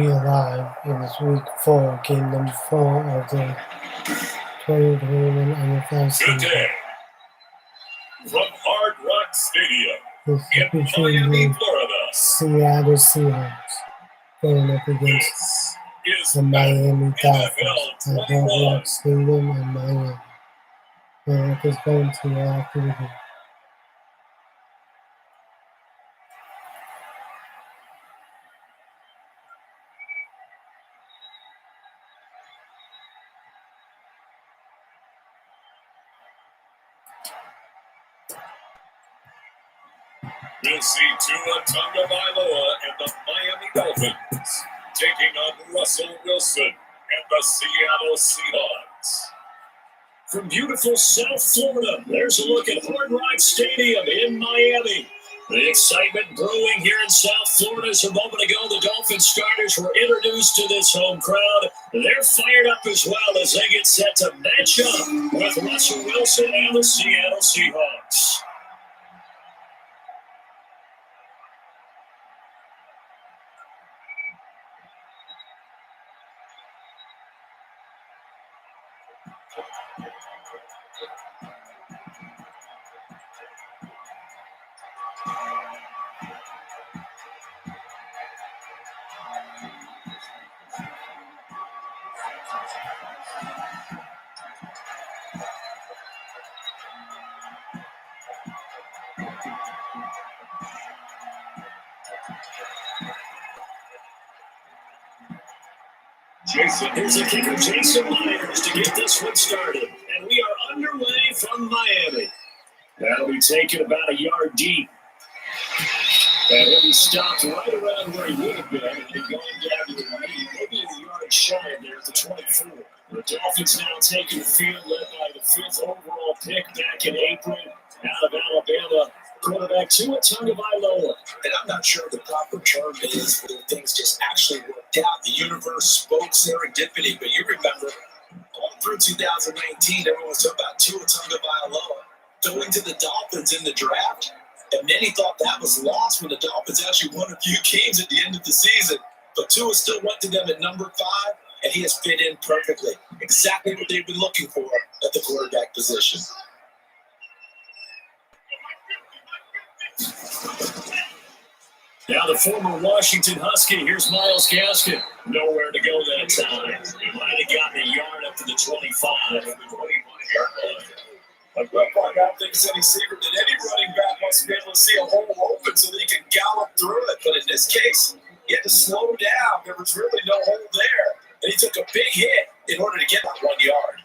be alive. It is week 4, game number 4 of the 2021 NFL season. Today, from Hard Rock Stadium This is in between Miami, the Florida, Seattle Seahawks going up against this is the Miami Dolphins NFL at Hard 21. Rock Stadium in Miami. And it's going to after the game. We'll see Tua Tagovailoa and the Miami Dolphins taking on Russell Wilson and the Seattle Seahawks. From beautiful South Florida, there's a look at Hard Rock Stadium in Miami. The excitement brewing here in South Florida. As a moment ago, the Dolphins starters were introduced to this home crowd. They're fired up as well as they get set to match up with Russell Wilson and the Seattle Seahawks. Here's the kicker, Jason Myers, to get this one started. And we are underway from Miami. That'll be taken about a yard deep. And he'll be stopped right around where he would have been. And going down to the lead, maybe a yard shy there at the 24. The Dolphins now taking the field, led by the 5th overall pick back in April out of Alabama. Quarterback Tua Tagovailoa. And I'm not sure the proper term is when things just actually worked out. The universe spoke serendipity, but you remember all through 2019, everyone was talking about Tua Tagovailoa going to the Dolphins in the draft. And many thought that was lost when the Dolphins actually won a few games at the end of the season. But Tua still went to them at number 5, and he has fit in perfectly. Exactly what they've been looking for at the quarterback position. Now the former Washington Husky, here's Myles Gaskin. Nowhere to go that time. He might have gotten a yard up to the 25. But I don't think it's any secret that any running back wants to be able to see a hole open so that he can gallop through it. But in this case, he had to slow down. There was really no hole there. And he took a big hit in order to get that 1 yard.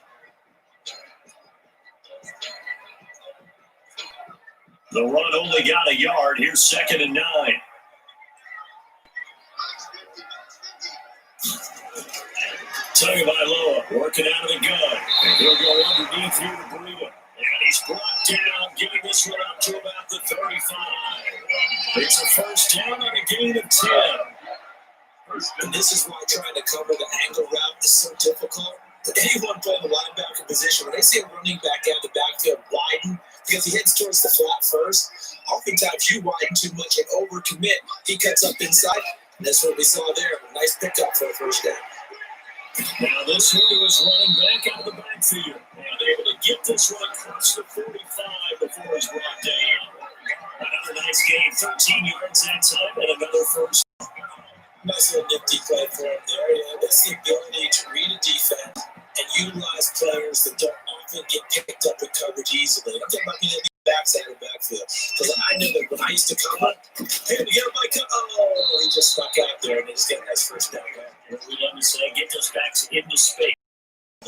The run only got a yard. Here's 2nd and 9. Tagovailoa working out of the gun. And he'll go underneath here to Breida. And he's brought down, getting this one up to about the 35. It's a first down on a gain of 10. And this is why trying to cover the angle route is so difficult. But anyone playing the linebacker position, when they see a running back out of the backfield widen, because he heads towards the flat first, oftentimes you widen too much and overcommit. He cuts up inside, and that's what we saw there. A nice pickup for a first down. Now this one was running back out of the backfield. And able to get this one across the 45 before he's brought down. Another nice gain, 13 yards that time, and another first. Nice little nifty play for him there. Yeah, that's the ability to read a defense and utilize players that don't often get picked up in coverage easily. I'm talking about being in the backside of the backfield. Because I knew that when I used to come up, hey, we got a bike up. Oh, he just stuck out there and he's getting his first down. We love to say, get those backs into space.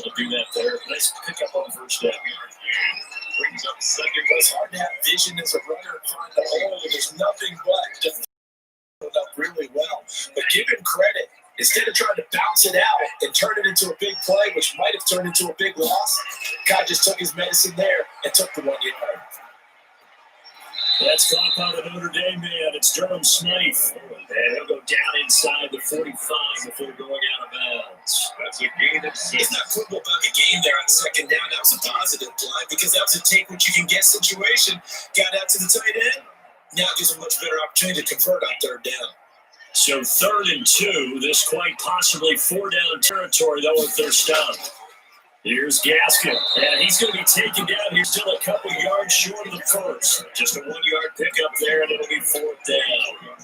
We'll do that there. Nice pick up on first down. Brings up second. It's hard to have vision as a runner and find the hole. There's nothing but to fill it up really well. But give him credit. Instead of trying to bounce it out and turn it into a big play, which might have turned into a big loss, guy just took his medicine there and took the 1 yard. That's caught by the Notre Dame man. It's Durham Smythe. And he'll go down inside the 45 before going out of bounds. That's a gain of 6. It's not quibble about the game there on 2nd down. That was a positive play because that was a take what you can get situation. Got out to the tight end. Now gives a much better opportunity to convert on 3rd down. So 3rd and 2. This quite possibly 4-down territory, though, if they're stopped. Here's Gaskin, and he's going to be taken down. He's still a couple yards short of the first. Just a 1-yard pickup there, and it'll be 4th down.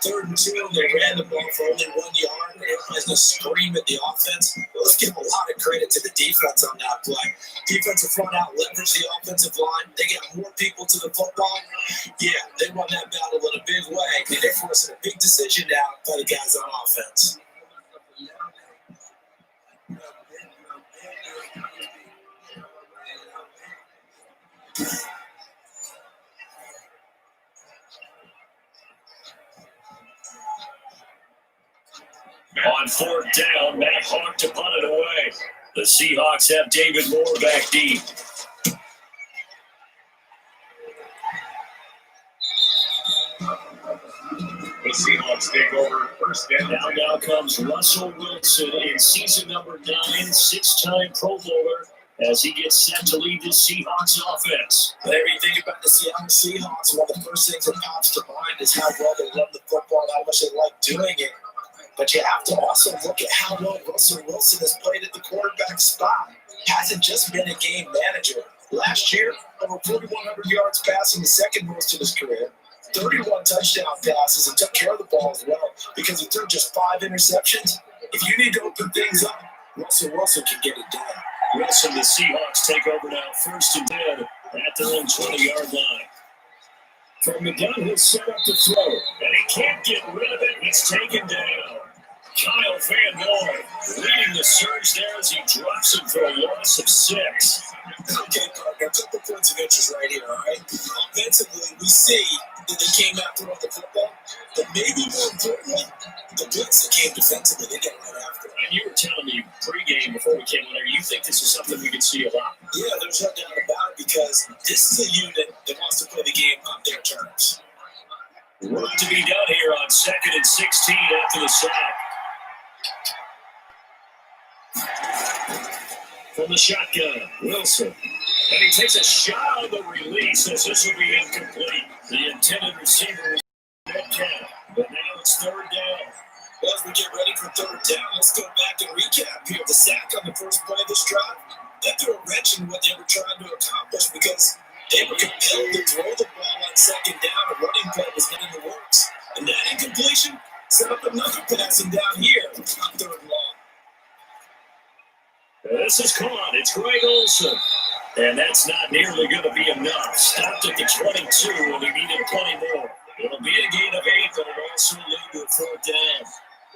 3rd and 2, they ran the ball for only 1 yard. Everybody's going to scream at the offense. But let's give a lot of credit to the defense on that play. Defensive front out leveraged the offensive line. They got more people to the football. Yeah, they won that battle in a big way. And they're forcing a big decision now by the guys on offense. On 4th down, Matt Hawk to punt it away. The Seahawks have David Moore back deep. The Seahawks take over 1st down. Now comes Russell Wilson in season number 9, 6-time Pro Bowler, as he gets set to lead the Seahawks offense. Whenever you think about the Seattle Seahawks, one of the first things that pops to mind is how well they love the football and how much they like doing it. But you have to also look at how well Russell Wilson has played at the quarterback spot. Hasn't just been a game manager. Last year, over 4,100 yards passing, the second most of his career. 31 touchdown passes and took care of the ball as well because he threw just 5 interceptions. If you need to open things up, Russell Wilson can get it done. Wilson, the Seahawks take over now, 1st and 10 at their own 20-yard line. From the gun, he'll set up to throw, and he can't get rid of it. He's taken down. Kyle Van Noy leading the surge there as he drops it for a loss of 6. Okay, partner, a couple points of interest right here, all right? Offensively, we see that they came out throwing the football, but maybe more importantly, the blitz that came defensively, they get right after it. And you were telling me pregame before we came on there, you think this is something we could see a lot. Yeah, there's no doubt about it because this is a unit that wants to play the game on their terms. Work to be done here on 2nd and 16 after the sack. From the shotgun, Wilson. And he takes a shot on the release as this will be incomplete. The intended receiver is Metcalf, but now it's 3rd down. Well, as we get ready for 3rd down, let's go back and recap here. The sack on the first play of this drive, that threw a wrench in what they were trying to accomplish because they were compelled to throw the ball on 2nd down. A running play was not in the works. And that incompletion set up another passing down here on 3rd and long. This is caught. It's Greg Olsen. And that's not nearly going to be enough. Stopped at the 22, and he needed plenty more. It'll be a gain of 8, but it'll also lead to a 4th down.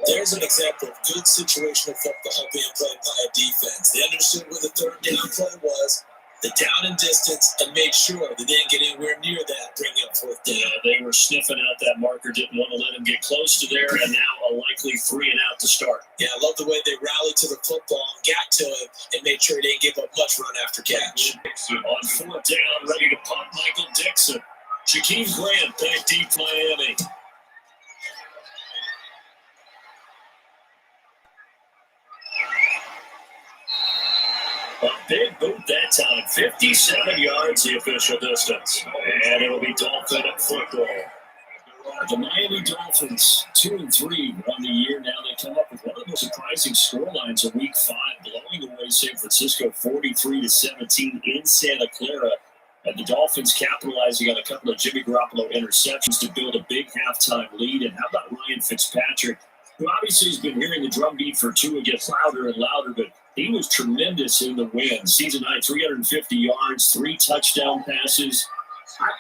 There's an example of good situational football being played by a defense. They understood where the 3rd down play was, the down and distance, and made sure they didn't get anywhere near that, bringing up 4th down. Yeah, they were sniffing out that marker, didn't want to let him get close to there, and now a likely 3 and out to start. Yeah, I love the way they rallied to the football, got to him, and made sure they didn't give up much run after catch. On 4th down, ready to punt Michael Dixon. Jakeem Grant back deep Miami. A big boot that time, 57 yards the official distance. And it'll be Dolphin football. The Miami Dolphins, 2-3 on the year now. They come up with one of the surprising storylines of Week 5, blowing away San Francisco 43-17 in Santa Clara. And the Dolphins capitalizing on a couple of Jimmy Garoppolo interceptions to build a big halftime lead. And how about Ryan Fitzpatrick, who obviously has been hearing the drumbeat for Tua gets louder and louder, but he was tremendous in the win. Season high, 350 yards, 3 touchdown passes.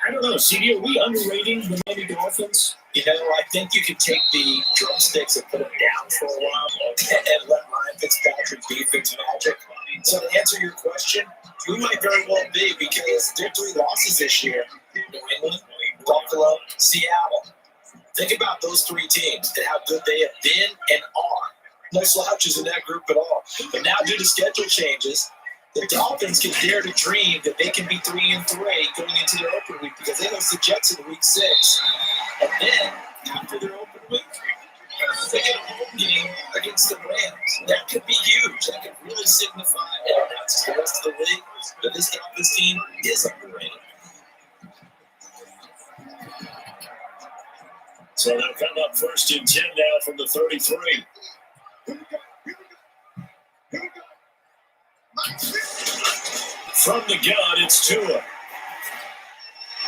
I don't know, CD, are we underrating the Miami Dolphins? You know, I think you could take the drumsticks and put them down for a while and let Ryan Fitzpatrick be Fitzmagic. So to answer your question, we might very well be because there are 3 losses this year. New England, Buffalo, Seattle. Think about those 3 teams and how good they have been and are. No slouches in that group at all. But now due to schedule changes, the Dolphins can dare to dream that they can be 3-3 going into their open week because they host the Jets in week 6. And then, after their open week, they get a home game against the Rams. That could be huge. That could really signify and announce to the rest of the league that this Dolphins team is underrated. So they'll come up 1st and 10 now from the 33. From the gun, it's Tua.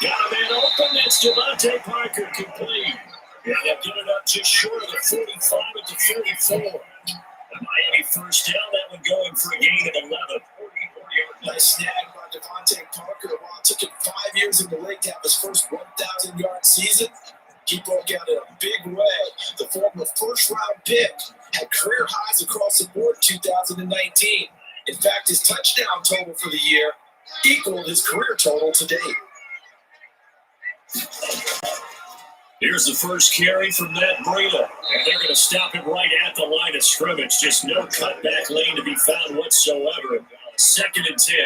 Got a man open. It's Devontae Parker complete. Yeah, they'll get it up just short of the 45 at the 44. The Miami first down, that one going for a gain of 11. Nice snag by Devontae Parker. While it took him 5 years in the league to have his first 1,000-yard season, he broke out in a big way. The former first-round pick had career highs across the board in 2019. In fact, his touchdown total for the year equaled his career total to date. Here's the first carry from Matt Breida, and they're going to stop it right at the line of scrimmage. Just no cutback lane to be found whatsoever. 2nd and 10.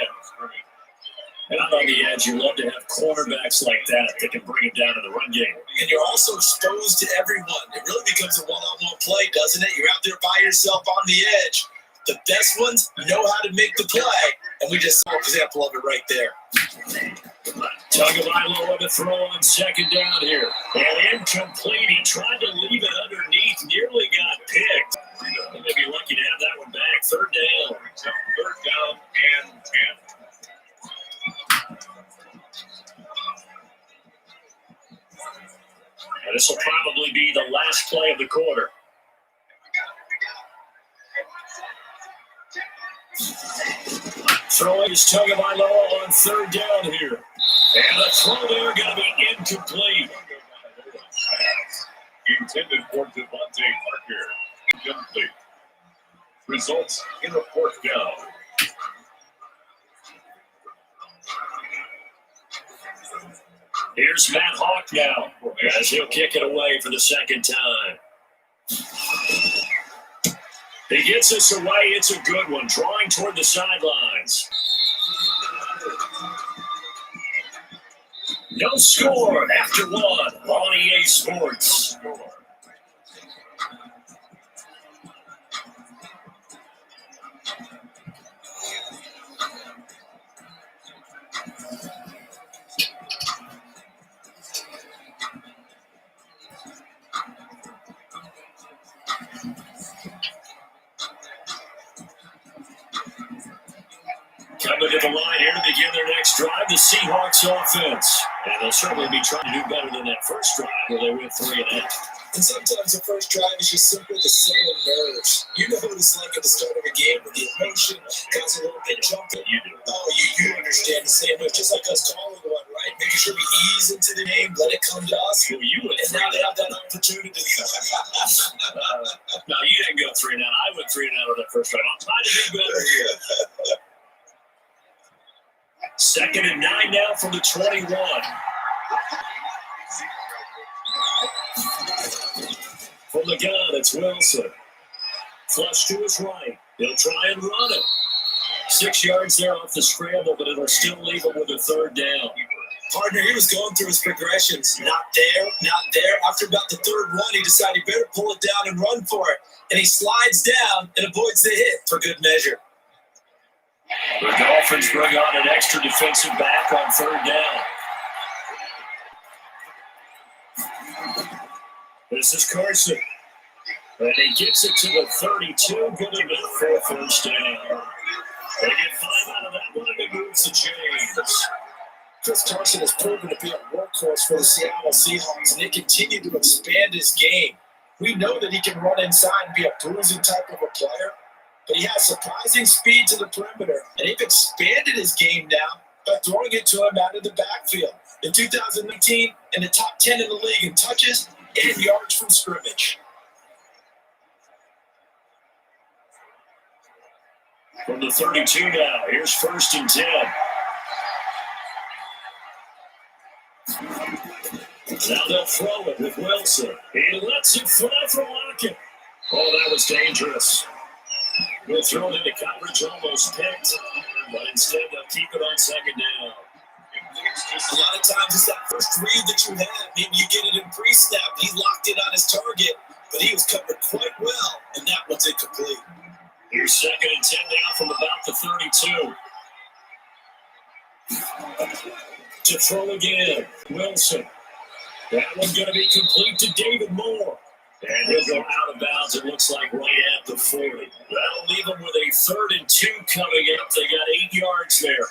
And out on the edge, you love to have cornerbacks like that that can bring it down in the run game. And you're also exposed to everyone. It really becomes a one-on-one play, doesn't it? You're out there by yourself on the edge. The best ones know how to make the play, and we just saw an example of it right there. Tagovailoa to throw on 2nd down here. And incomplete. He tried to leave it underneath, nearly got picked. They may be lucky to have that one back. 3rd down. 3rd down and 10. And this will probably be the last play of the quarter. Throwing is Tagovailoa on 3rd down here. And the throw there going to be incomplete. Intended for Devontae Parker. Incomplete. Results in a 4th down. Here's Matt Hawk now, as he'll kick it away for the 2nd time. He gets us away. It's a good one, drawing toward the sidelines. No score after one on EA Sports. Coming to the line here to begin their next drive, the Seahawks offense. And they'll certainly be trying to do better than that first drive where they went 3-and-out. And sometimes the first drive is just simply the settle nerves. You know what it's like at the start of a game with the emotion gets a little bit jumpy. You do. Oh, you understand the same way, just like us calling one, right? Making sure we ease into the game, let it come to us. Well, you went and now they have that opportunity. No, you didn't go 3-and-out. I went 3-and-out on that first drive. I'm trying to do better. 2nd and 9 now from the 21. From the gun, it's Wilson. Flush to his right. He'll try and run it. 6 yards there off the scramble, but it'll still leave him with a 3rd down. Partner, he was going through his progressions. Not there, not there. After about the 3rd run, he decided he better pull it down and run for it. And he slides down and avoids the hit for good measure. The Dolphins bring on an extra defensive back on 3rd down. This is Carson. And he gets it to the 32. Good enough for a 1st down. They get 5 out of that one, and he moves the chains. Chris Carson has proven to be a workhorse for the Seattle Seahawks, and they continue to expand his game. We know that he can run inside and be a bruising type of a player, but he has surprising speed to the perimeter, and they've expanded his game now by throwing it to him out of the backfield. In 2019, in the top 10 in the league in touches and yards from scrimmage. From the 32 now, here's 1st and 10. Now they'll throw it with Wilson. He lets it fly for Lockett. Oh, that was dangerous. We'll throw it into coverage, almost picked, but instead they'll keep it on 2nd down. A lot of times it's that first read that you have. Maybe you get it in pre-snap. He locked it on his target, but he was covered quite well, and that one's incomplete. Here's 2nd and 10 now from about the 32. To throw again, Wilson. That one's going to be complete to David Moore. And he'll go out of bounds, it looks like, right at the 40. That'll leave them with a 3rd and 2 coming up. They got 8 yards there.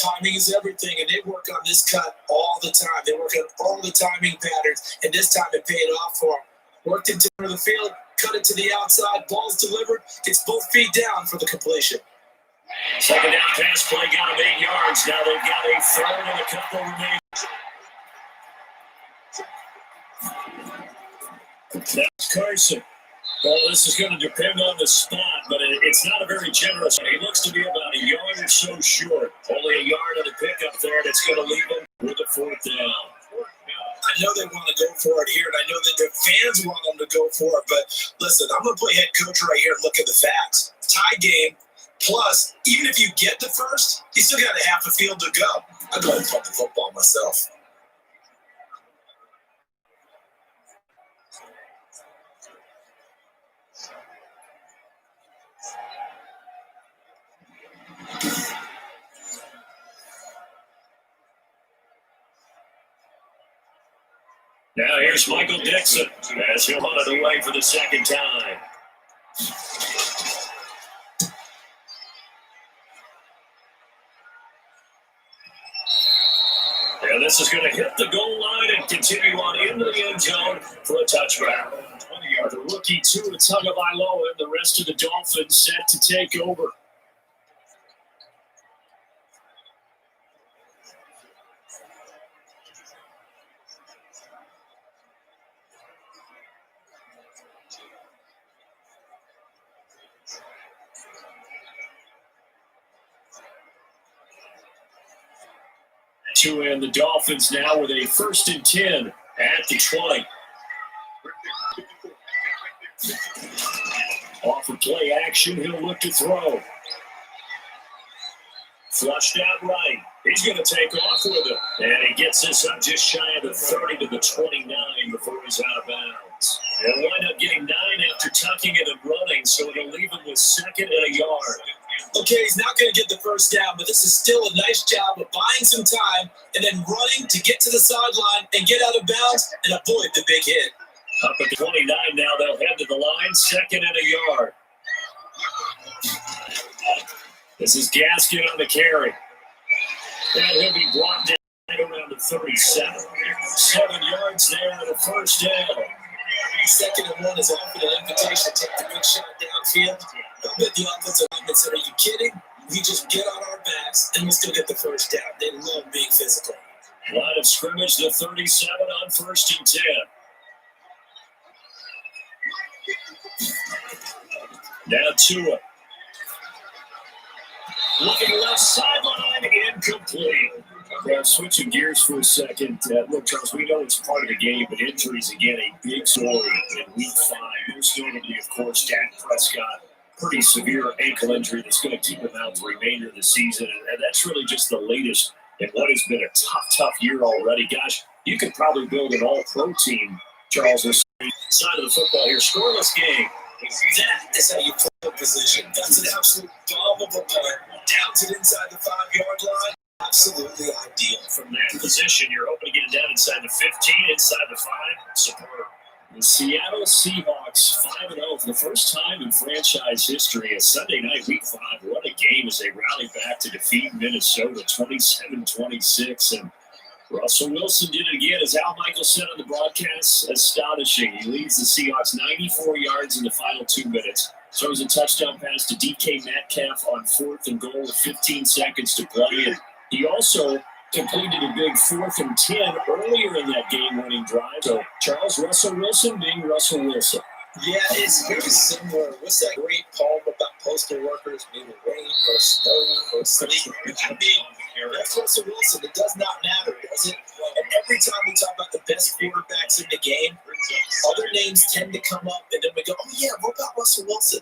Timing is everything, and they work on this cut all the time. They work on all the timing patterns, and this time it paid off for them. Worked into the field, cut it to the outside, ball's delivered, gets both feet down for the completion. Second down pass play got them 8 yards. Now they've got a 3rd and a couple remaining. That's Carson. Well, this is going to depend on the spot, but it's not a very generous one. He looks to be about a yard or so short. Only a yard on the pickup there, and it's going to leave him with a 4th down. I know they want to go for it here, and I know that their fans want them to go for it, but listen, I'm going to play head coach right here and look at the facts. Tie game, plus, even if you get the first, you still got a half a field to go. I'd go ahead and punt the football myself. Now here's Michael Dixon as he'll hunt it away for the 2nd time. And this is going to hit the goal line and continue on into the end zone for a touchback. 20-yard. The rookie Tua Tagovailoa and the rest of the Dolphins set to take over. And the Dolphins now with a 1st and 10 at the 20. Off of play action, he'll look to throw. Flushed out right. He's going to take off with it. And he gets this up just shy of the 30 to the 29 before he's out of bounds. He'll wind up getting 9 after tucking it and running, so it'll leave him with 2nd and a yard. Okay, he's not going to get the first down, but this is still a nice job of buying some time and then running to get to the sideline and get out of bounds and avoid the big hit. Up at the 29 now, they'll head to the line, 2nd and a yard. This is Gaskin on the carry. And he'll be brought down right around the 37. 7 yards there and a 1st down. 2nd and 1 is often an invitation to take the big shot downfield. I bet the offensive lineman said, are you kidding? We just get on our backs and we'll still get the 1st down. They love being physical. Line of scrimmage, the 37 on 1st and 10. Now Tua. Looking left sideline, incomplete. Well, switching gears for a second. Look, Charles, we know it's part of the game, but injuries, again, a big story in Week 5. Most notably, of course, Dak Prescott. Pretty severe ankle injury that's going to keep him out the remainder of the season. And that's really just the latest in what has been a tough year already. Gosh, you could probably build an all-pro team, Charles, this side of the football here. Scoreless game. That is how you play position. That's an absolute bomb of a punt. Down to inside the 5-yard line. Absolutely ideal. From that position, you're hoping to get it down inside the 15, inside the 5. Superb. The Seattle Seahawks 5-0 for the first time in franchise history. A Sunday night, Week 5. What a game as they rally back to defeat Minnesota 27-26. And Russell Wilson did it again, as Al Michaels said on the broadcast. Astonishing. He leads the Seahawks 94 yards in the final 2 minutes. Throws a touchdown pass to DK Metcalf on 4th and goal with 15 seconds to play. And he also completed a big 4th and 10 earlier in that game-winning drive. So Charles, Russell Wilson being Russell Wilson. Yeah, it's very similar. What's that great poem about postal workers being rain or snow or sleet? I mean, that's Russell Wilson. It does not matter, does it? And every time we talk about the best quarterbacks in the game, other names tend to come up, and then we go, oh, yeah, what about Russell Wilson?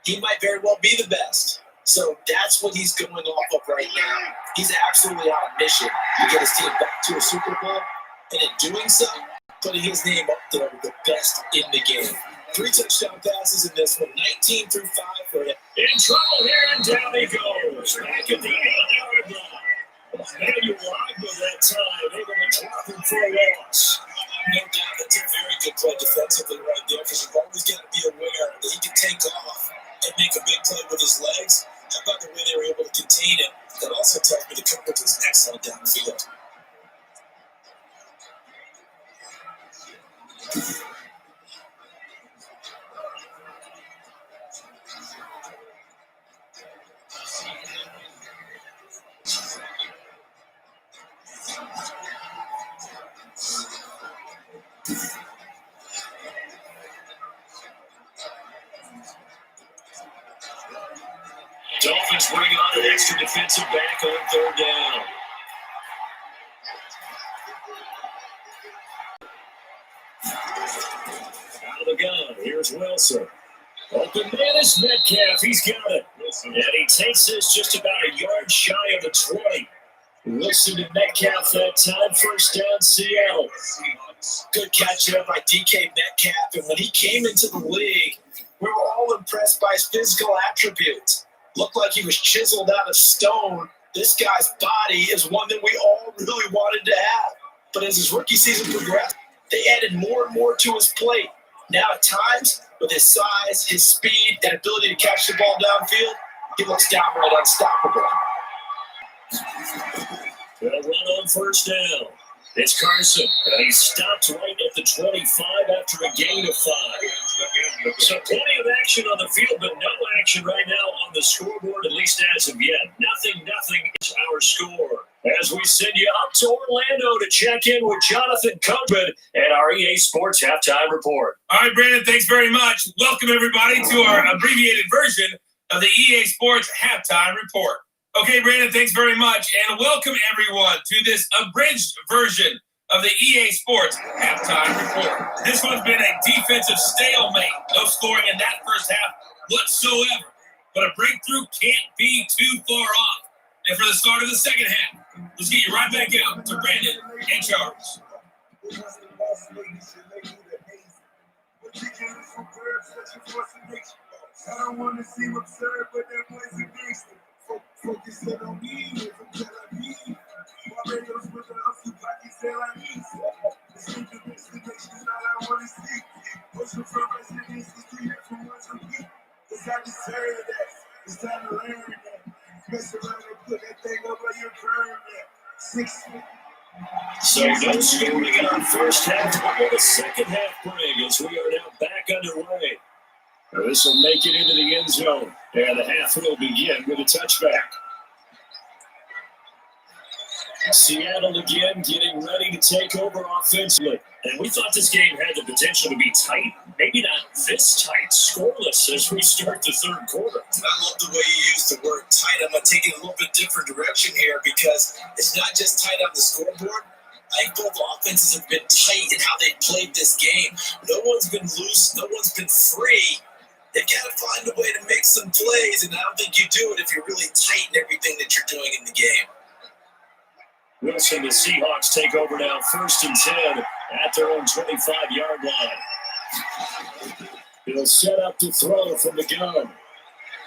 He might very well be the best. So that's what he's going off of right now. He's absolutely on a mission to get his team back to a Super Bowl, and in doing so, putting his name up there with the best in the game. 3 touchdown passes in this one, 19 through 5 for him. In trouble here, and down he goes. Back at the 8-yard line. Manuel Agba that time, able to drop him for a loss. No doubt that's a very good play defensively right there, because you've always got to be aware that he can take off and make a big play with his legs. How about the way they were able to contain him? That also tells me the coverage is excellent downfield. Dolphins bring on an extra defensive back on third down. Out of the gun, here's Wilson. Open man is Metcalf, he's got it. And he takes this just about a yard shy of the 20. Wilson to Metcalf that time, first down, Seattle. Good catch there by DK Metcalf, and when he came into the league, we were all impressed by his physical attributes. Looked like he was chiseled out of stone. This guy's body is one that we all really wanted to have. But as his rookie season progressed, they added more and more to his plate. Now at times, with his size, his speed, and ability to catch the ball downfield, he looks downright unstoppable. They'll run on first down. It's Carson, and he's stopped right at the 25 after a gain of 5. So plenty of action on the field, but no action right now on the scoreboard, at least as of yet. Nothing is our score. As we send you up to Orlando to check in with Jonathan Coburn at our EA Sports Halftime Report. All right, Brandon, thanks very much. Welcome, everybody, to our abbreviated version of the EA Sports Halftime Report. Okay, Brandon, thanks very much, and welcome, everyone, to this abridged version of the EA Sports Halftime Report. This one's been a defensive stalemate. No scoring in that first half whatsoever, but a breakthrough can't be too far off. And for the start of the second half, let's get you right back out to Brandon and Charles. I don't want to seem absurd, but that boy's a gangster. Focus it on me, if I'm telling me. Barbados with the hustle, pockets say like me. This investigation is all I want to see. Pushing for residences, 3 years from once a week. It's time to serve that. It's time to learn that. Mess around and put that thing over your curve that. 6 feet. So no scoring in our first half. What will the second half bring as we are now back underway? This will make it into the end zone. And the half will begin with a touchback. Seattle again getting ready to take over offensively. And we thought this game had the potential to be tight. Maybe not this tight, scoreless as we start the third quarter. I love the way you use the word tight. I'm going to take it a little bit different direction here, because it's not just tight on the scoreboard. I think both offenses have been tight in how they played this game. No one's been loose. No one's been free. They've got to find a way to make some plays, and I don't think you do it if you're really tight in everything that you're doing in the game. Wilson, the Seahawks take over now, 1st and 10 at their own 25-yard line. He'll set up to throw from the gun.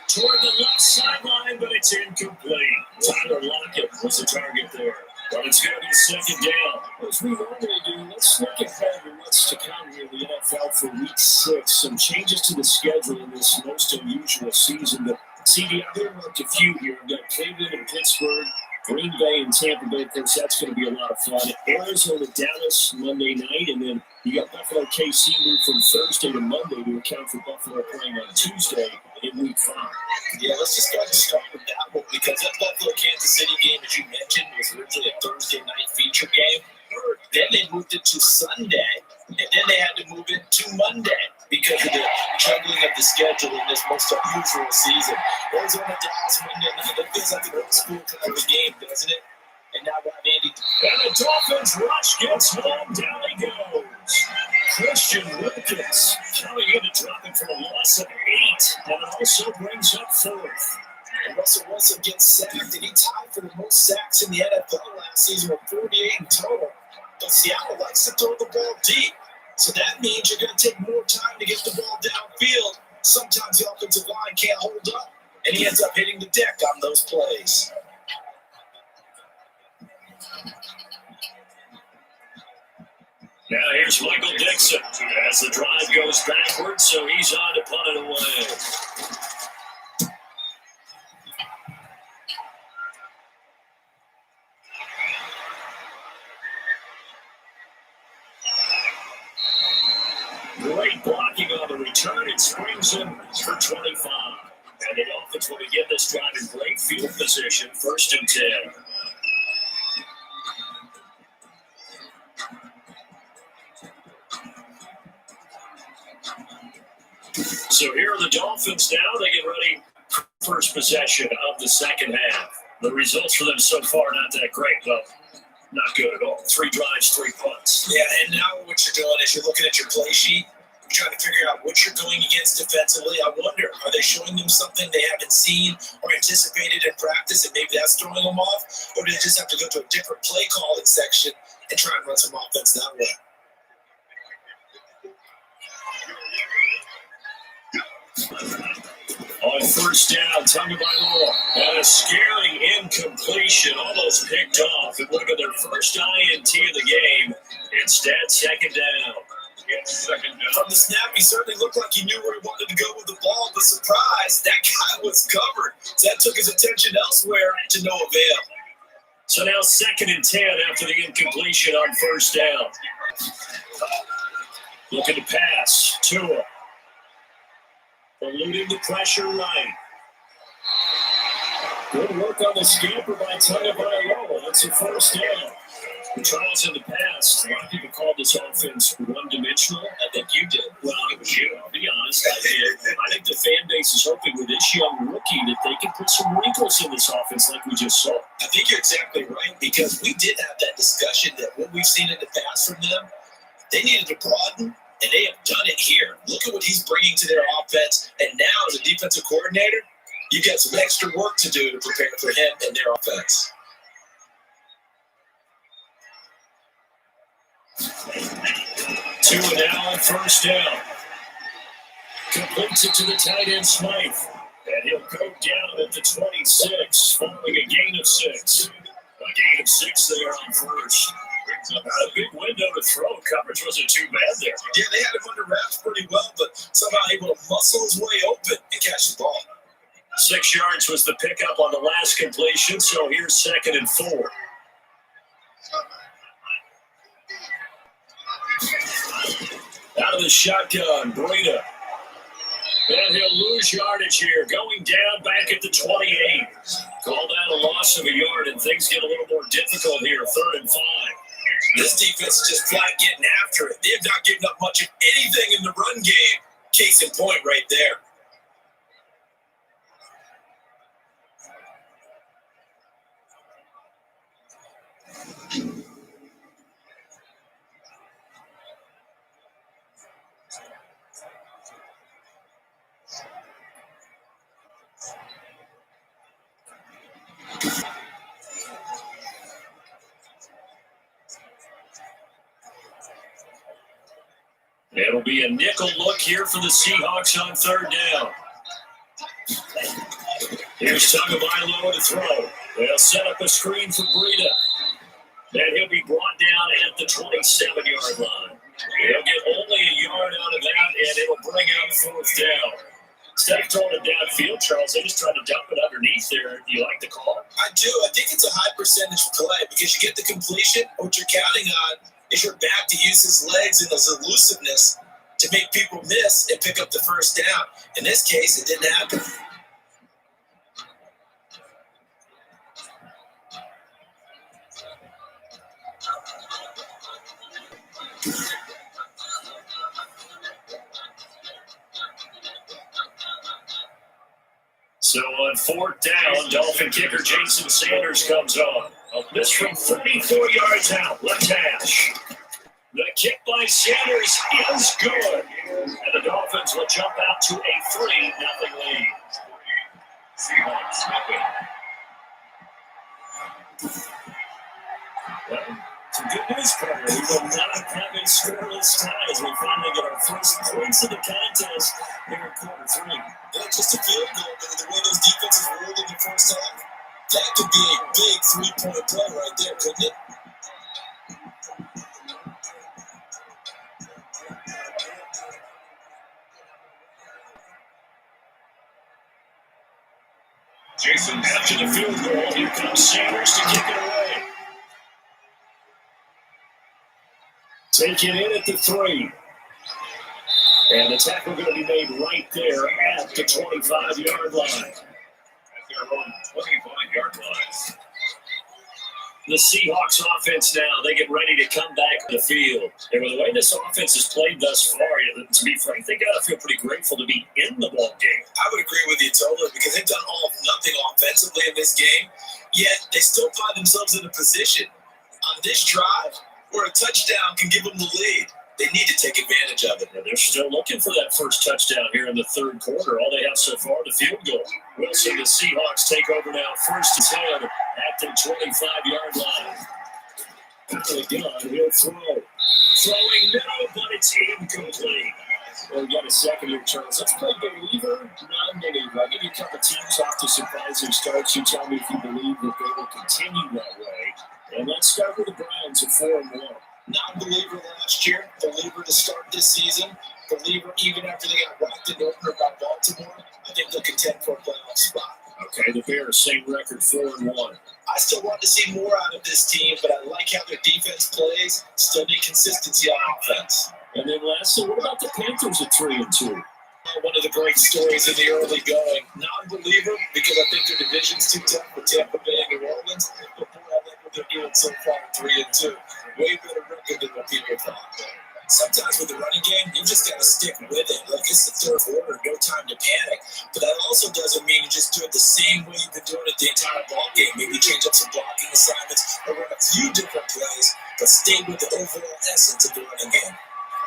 Toward the left sideline, but it's incomplete. Tyler Lockett was the target there. But it's going to be second down. As we normally do, let's look ahead at what's to come here in the NFL for Week 6. Some changes to the schedule in this most unusual season. But CD, I've overlooked a few here. We've got Cleveland and Pittsburgh, Green Bay and Tampa Bay. Of course, that's going to be a lot of fun. Arizona, Dallas, Monday night. And then you got Buffalo, KC moved from Thursday to Monday to account for Buffalo playing on Tuesday in Week 5. Yeah, let's just go ahead and start with that one, because that Buffalo-Kansas City game, as you mentioned, was originally a Thursday night feature game. Then they moved it to Sunday, and then they had to move it to Monday because of the juggling of the schedule in this most unusual season. Arizona, Dallas, Monday night. That feels like an old school kind of a game, doesn't it? And now we'll have Andy. And the Dolphins rush gets home. Down he goes. Christian Wilkins coming in to drop him for a loss of 8. And it also brings up 4th. And Russell Wilson gets sacked, and he tied for the most sacks in the NFL last season with 48 in total. But Seattle likes to throw the ball deep. So that means you're going to take more time to get the ball downfield. Sometimes the offensive line can't hold up, and he ends up hitting the deck on those plays. Now here's Michael Dixon as the drive goes backwards, so he's on to punt it away. Great blocking on the return. It springs him for 25. And the Dolphins will begin this drive in great field position, 1st and 10. So here are the Dolphins now. They get ready for first possession of the second half. The results for them so far not that great, though. Not good at all. 3 drives, 3 punts. Yeah, and now what you're doing is you're looking at your play sheet, you're trying to figure out what you're going against defensively. I wonder, are they showing them something they haven't seen or anticipated in practice, and maybe that's throwing them off? Or do they just have to go to a different play calling section and try and run some offense that way? On 1st down, Tagovailoa. And a scary incompletion, almost picked off. It would have been their first INT of the game. Instead, 2nd down. It's 2nd down. From the snap, he certainly looked like he knew where he wanted to go with the ball, but surprise, that guy was covered. So that took his attention elsewhere to no avail. So now 2nd and 10 after the incompletion on 1st down. Looking to pass. Tua. Eluding the pressure right. Good work on the scamper by Tagovailoa. It's a 1st down. The trials in the past, a lot of people called this offense one-dimensional. I think you did. Well, it was you. I'll be honest, I did. I think the fan base is hoping with this young rookie that they can put some wrinkles in this offense like we just saw. I think you're exactly right, because we did have that discussion that what we've seen in the past from them, they needed to broaden, and they have done it here. Look at what he's bringing to their offense, and now as a defensive coordinator, you got some extra work to do to prepare for him and their offense. 2 and now on 1st down. Completes it to the tight end Smythe. And he'll go down at the 26, following a gain of 6. A gain of 6 there on 1st. Not a big window to throw. Coverage wasn't too bad there. Yeah, they had him under wraps pretty well, but somehow able to muscle his way open and catch the ball. 6 yards was the pickup on the last completion, so here's 2nd and 4. Out of the shotgun, Breida. And he'll lose yardage here, going down back at the 28. Called out a loss of a yard, and things get a little more difficult here, 3rd and 5. This defense is just flat getting after it. They have not given up much of anything in the run game. Case in point right there. It'll be a nickel look here for the Seahawks on 3rd down. Here's Tagovailoa to throw. They'll set up a screen for Breida. And he'll be brought down at the 27-yard line. He'll get only a yard out of that, and it'll bring up 4th down. Instead of throwing it downfield, Charles, they just tried to dump it underneath there. Do you like the call? I do. I think it's a high percentage play because you get the completion. What you're counting on is your back to use his legs and his elusiveness to make people miss and pick up the 1st down. In this case, it didn't happen. So on 4th down, Dolphin kicker Jason Sanders comes on. A miss from 34 yards out, left hash. The kick by Sanders is good. And the Dolphins will jump out to a 3-0 lead. Seahawks Well, some good news, Carter. We will not have a scoreless tie as we finally get our first points of the contest here in quarter 3. Yeah, just a field goal, but the way those defenses rolled in the first half, That could be a big three-point play right there, couldn't it? Jason after the field goal. Here comes Sanders to kick it away. Taking it at the 3. And the tackle going to be made right there at the 25-yard line. At their own 25-yard line. The Seahawks offense now, they get ready to come back to the field. And with the way this offense has played thus far, to be frank, they got to feel pretty grateful to be in the ball game. I would agree with you totally because they've done all nothing offensively in this game, yet they still find themselves in a position on this drive where a touchdown can give them the lead. They need to take advantage of it. And they're still looking for that first touchdown here in the third quarter. All they have so far, the field goal. We'll see the Seahawks take over now, first and 10 at the 25-yard line. Again, he'll throw. Throwing no, but it's incomplete. Well, we got a second here, Charles. Let's play believer, non-believer. I'll give you a couple teams off to surprising starts. You tell me if you believe that they will continue that way. And let's start with the Browns at 4-1. Non-believer last year, believer to start this season, believer even after they got whacked in the opener by Baltimore. I think they'll contend for a playoff spot. Okay, the Bears, same record, 4-1. I still want to see more out of this team, but I like how their defense plays. Still need consistency on offense. And then lastly, what about the Panthers at 3-2? One of the great stories in the early going. Non-believer because I think their division's too tough with Tampa Bay and New Orleans. But boy, I like what they're doing so far at 3-2. Way better record than what people thought. Sometimes with the running game, you just got to stick with it. Like, it's the third quarter, no time to panic. But that also doesn't mean you just do it the same way you've been doing it the entire ball game. Maybe change up some blocking assignments or run a few different plays, but stay with the overall essence of the running game.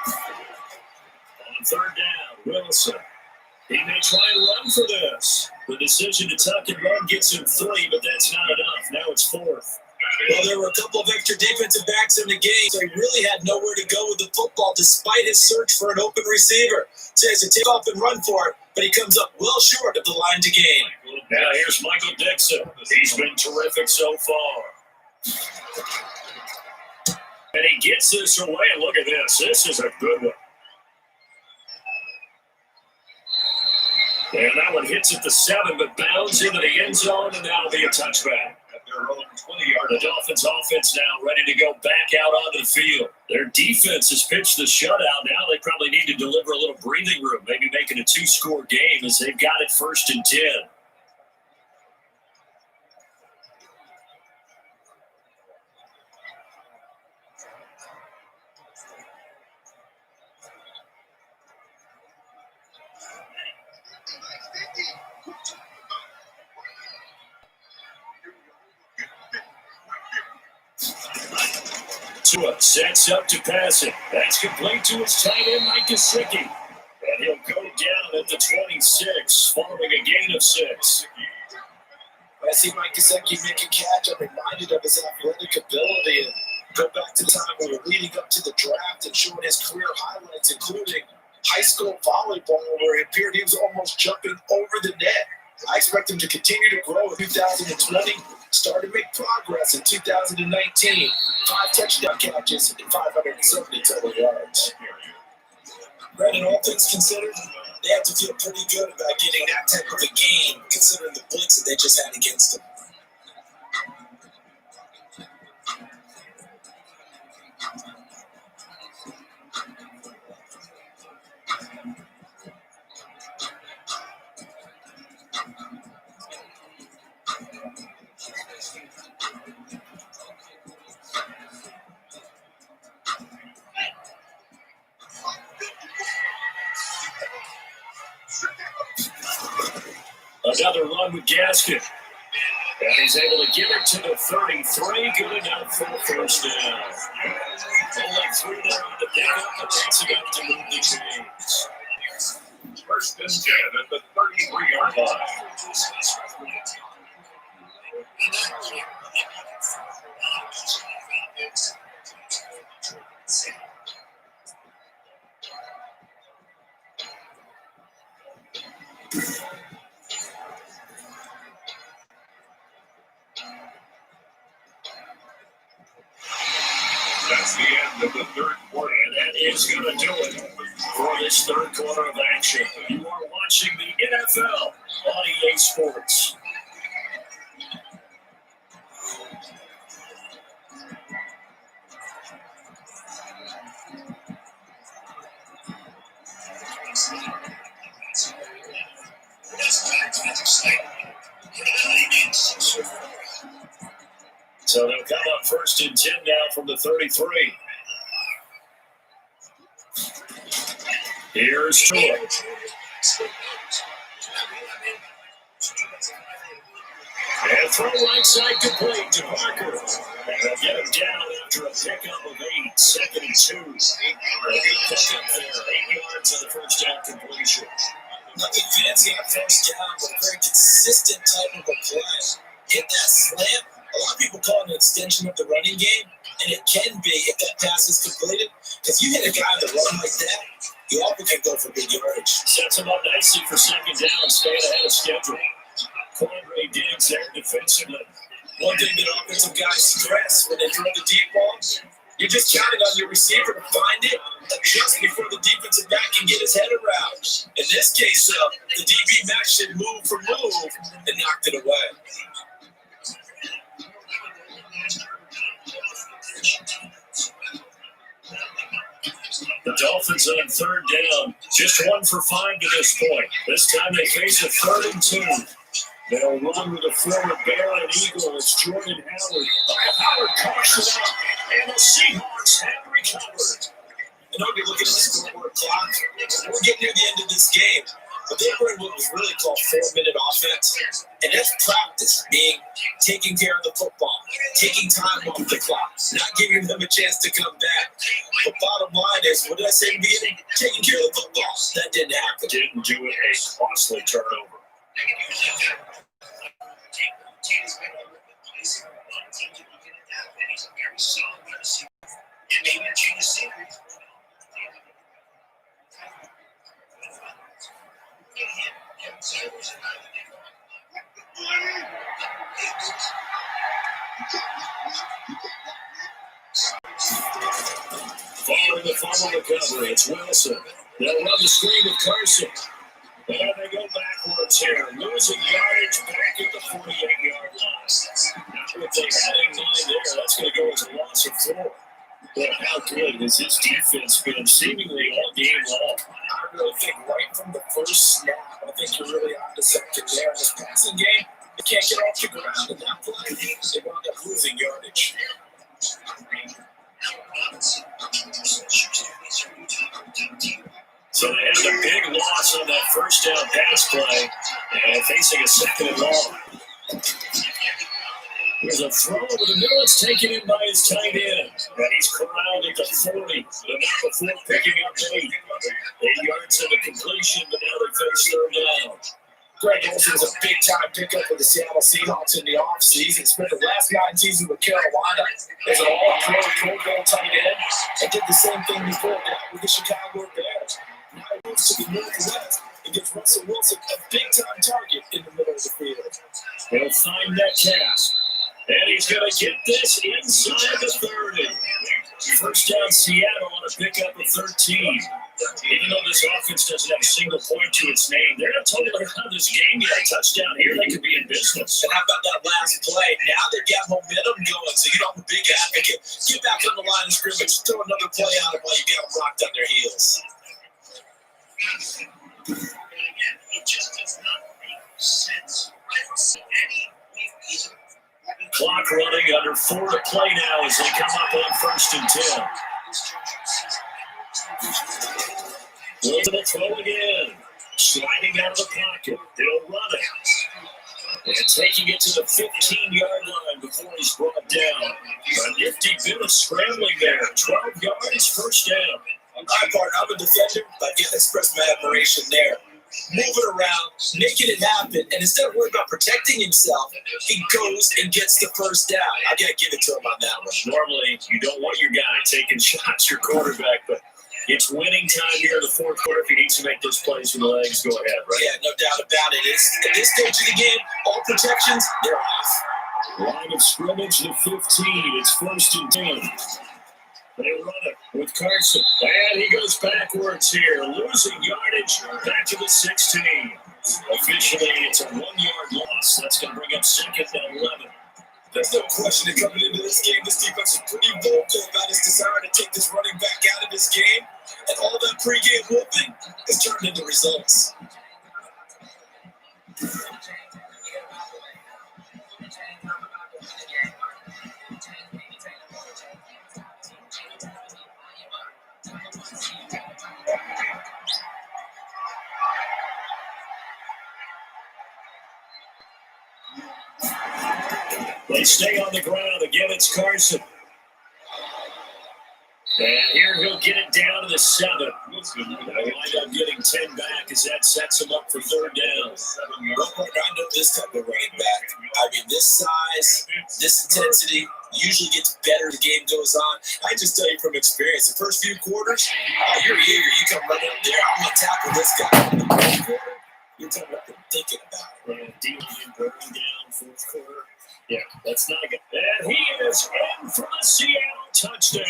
On third down, Wilson. He may try and run for this. The decision to tuck and run gets him 3, but that's not enough. Now it's 4th. Well, there were a couple of extra defensive backs in the game, so he really had nowhere to go with the football despite his search for an open receiver. So he has to take off and run for it, but he comes up well short of the line to gain. Now here's Michael Dixon. He's been terrific so far. And he gets this away, and look at this. This is a good one. And that one hits at the 7, but bounds into the end zone, and that'll be a touchback. At their own 20-yard The Dolphins offense now ready to go back out onto the field. Their defense has pitched the shutout. Now they probably need to deliver a little breathing room, maybe making a 2-score game as they've got it first and 10. Tua sets up to pass it. That's complete to his tight end, Mike Gesicki. And he'll go down at the 26, following a gain of 6. When I see Mike Gesicki make a catch, I'm reminded of his athletic ability. And go back to the time when we were leading up to the draft and showing his career highlights, including high school volleyball, where it appeared he was almost jumping over the net. I expect him to continue to grow in 2020, start to make progress in 2019. 5 touchdown catches and 570 total yards. Brandon, all things considered, they have to feel pretty good about getting that type of a game, considering the blitz that they just had against them. Another run with Gaskin. And he's able to give it to the 33. Good enough for the first down. Only 3 there on the pickup, but that's enough to move the chains. First and 10 at the 33-yard line. That's the end of the third quarter. And that is going to do it for this third quarter of action. You are watching the NFL on EA Sports. So they'll come up 1st and 10 now from the 33. Here's Tua. And throw right side complete to Parker. And they'll get him down after a pickup of 8, 2nd and 2. A good pickup there, 8 yards on the first down completion. Nothing fancy on first down, but a very consistent type of a play. Hit that slant. A lot of people call it an extension of the running game, and it can be if that pass is completed. Because you hit a guy that run like that, you often can go for big yardage. Sets him up nicely for 2nd down, staying ahead of schedule. Quandre Diggs there defensively. One thing that offensive guys stress when they throw the deep ball, you're just counting on your receiver to find it, adjust before the defensive back can get his head around. In this case, the DB match should move for move and knocked it away. The Dolphins on 3rd down, just 1 for 5 to this point. This time they face a 3rd and 2. They'll run with a forward bear and eagle. It's Jordan Howard. Howard tosses it up, and the Seahawks have recovered. And I'll be looking at the scoreboard clock. We're getting near the end of this game, but they were in what was really called 4-minute offense. And that's practice, being taking care of the football, taking time off the clock, not giving them a chance to come back. But bottom line is, what did I say in the beginning? Taking care of the football. That didn't happen. Didn't do it. A costly turnover. Following the fumble recovery, it's Wilson. They'll run the screen with Carson. And they go backwards here, losing yardage back at the 48-yard line. Now, if they had in mind there, that's going to go as a loss of 4. But how good has this defense been seemingly all game long? I really think right from the first snap, I think you're really on to something there. In this passing game, they can't get off the ground. And that play, they wound up losing yardage. So they had a big loss on that first down pass play, and facing a 2nd and long. There's a throw over the middle. It's taken in by his tight end. And he's corralled at the 40. The number 4 picking up 8. 8 yards of the completion, but now they face 3rd down. Greg Olsen was a big-time pickup for the Seattle Seahawks in the offseason. Spent the last 9 seasons with Carolina as an all-pro Pro Bowl tight end. And did the same thing before that with the Chicago Bears. Now he moves to the Northwest and gives Russell Wilson a big-time target in the middle of the field. He'll find that cast. And he's going to get this inside the 30. First down Seattle on a pickup of 13. Even though this offense doesn't have a single point to its name, they're not totally out of this game yet. A touchdown here, they could be in business. And how about that last play? Now they've got momentum going, so you don't have a big advocate. Get back on the line of scrimmage, throw another play out of while you get them rocked on their heels. It just does not make sense. I don't see any reason. Clock running, under 4 to play now as they come up on 1st and 10. Wilson will throw again. Sliding out of the pocket. He'll run it. And taking it to the 15-yard line before he's brought down. A nifty bit of scrambling there. 12 yards, first down. I'm a defender, but I can't express my admiration there. Moving around, making it happen, and instead of worrying about protecting himself, he goes and gets the first down. I gotta give it to him on that one. Normally, you don't want your guy taking shots, your quarterback, but it's winning time here in the 4th quarter. If he needs to make those plays with the legs, go ahead, right? Yeah, no doubt about it. At this stage of the game, all protections, they're off. Line of scrimmage to 15. It's 1st and 10. They run it with Carson. And he goes backwards here, losing yardage back to the 16. Officially, it's a 1-yard loss. That's going to bring up second and 11. There's no question that coming into this game, this defense is pretty vocal about its desire to take this running back out of this game. And all that pregame whooping has turned into results. They stay on the ground. Again, it's Carson. And here he'll get it down to the 7. They'll wind up getting 10 back as that sets him up for third down. I know this type of running back. I mean, this size, this intensity usually gets better as the game goes on. I just tell you from experience, the first few quarters, you're eager. You come running up there. I'm going to tackle this guy. In the fourth quarter, you're talking about thinking about it. D-line breaking down fourth quarter. Yeah, that's not good. And he is in for the Seattle touchdown.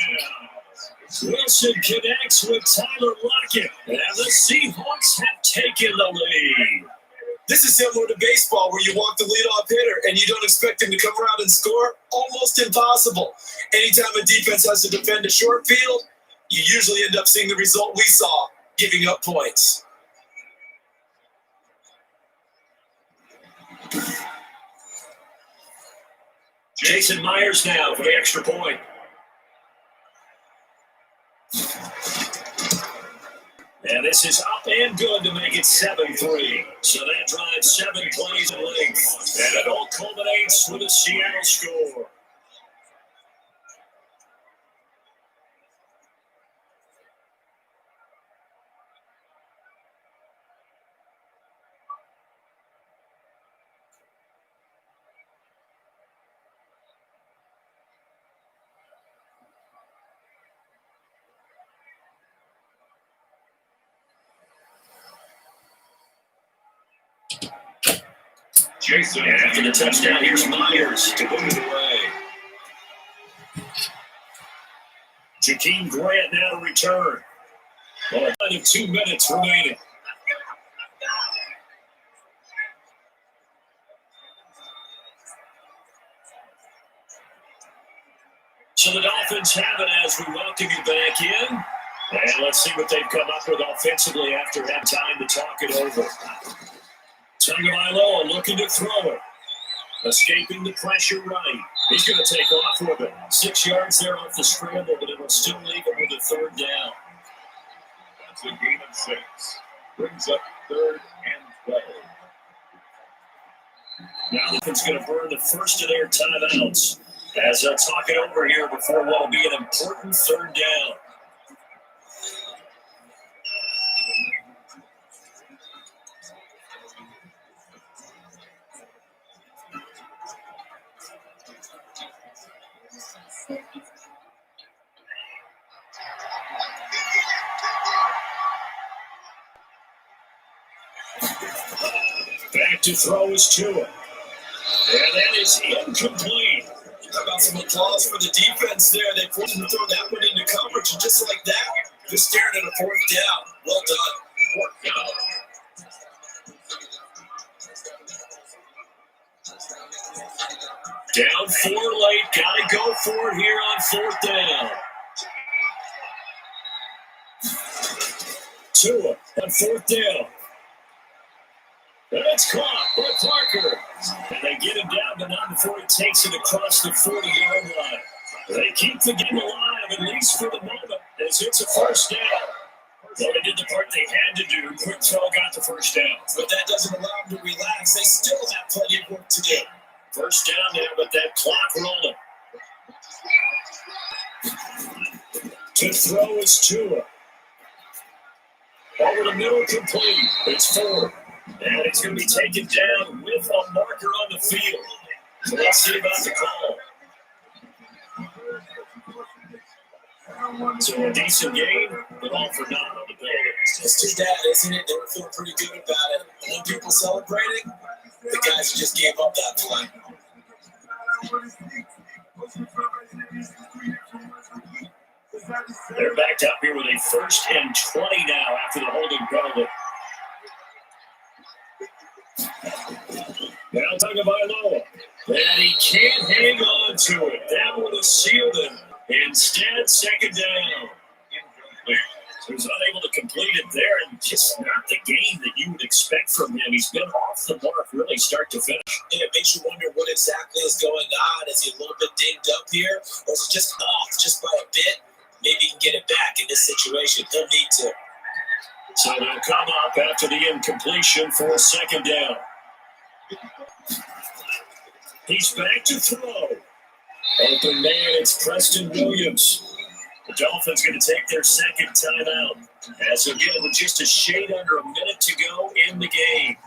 Wilson connects with Tyler Lockett, and the Seahawks have taken the lead. This is similar to baseball where you walk the leadoff hitter and you don't expect him to come around and score. Almost impossible. Anytime a defense has to defend a short field, you usually end up seeing the result we saw, giving up points. Jason Myers now for the extra point. And this is up and good to make it 7-3. So that drives 7 plays in length. And it all culminates with a Seattle score. Jason. And after the touchdown, here's Myers to boot it away. Jakeem Grant now to return. Well, 2 minutes remaining. So the Dolphins have it as we welcome you back in. And let's see what they've come up with offensively after having time to talk it over. Tagovailoa looking to throw it. Escaping the pressure right. He's going to take off with it. 6 yards there off the scramble, but it'll still leave him with a third down. That's a gain of 6. Brings up 3rd and 12. Now the Dolphins going to burn the first of their timeouts as they'll talk it over here before what will be an important third down. Back to throw is Tua. And that is incomplete. How about some applause for the defense there? They forced him to throw that one into coverage, and just like that, they're staring at a fourth down. Well done. Down 4 late. Gotta go for it here on 4th down. Tua on 4th down. And it's caught by Parker. And they get him down, but not before he takes it across the 40-yard line. They keep the game alive, at least for the moment, as it's a first down. Well, they did the part they had to do. Quick throw got the first down. But that doesn't allow them to relax. They still have plenty of work to do. First down there, but that clock rolling. To throw is Tua. Over the middle, complete. It's 4. And it's going to be taken down with a marker on the field. So let's see about the call. So a decent game, but all for naught on the building. It's too bad, isn't it? They were feeling pretty good about it. And when people celebrating, the guys who just gave up that play. They're backed up here with a 1st and 20 now after the holding penalty. Now Tagovailoa. And he can't hang on to it. That would have sealed it. Instead, 2nd down. He was unable to complete it there, and just not the game that you would expect from him. He's been off the mark really start to finish. And it makes you wonder what exactly is going on. Is he a little bit dinged up here, or is it just off just by a bit? Maybe he can get it back in this situation. He'll need to. So they'll come up after the incompletion for 2nd down. He's back to throw. Open man, it's Preston Williams. The Dolphins going to take their 2nd timeout. As again, with just a shade under a minute to go in the game.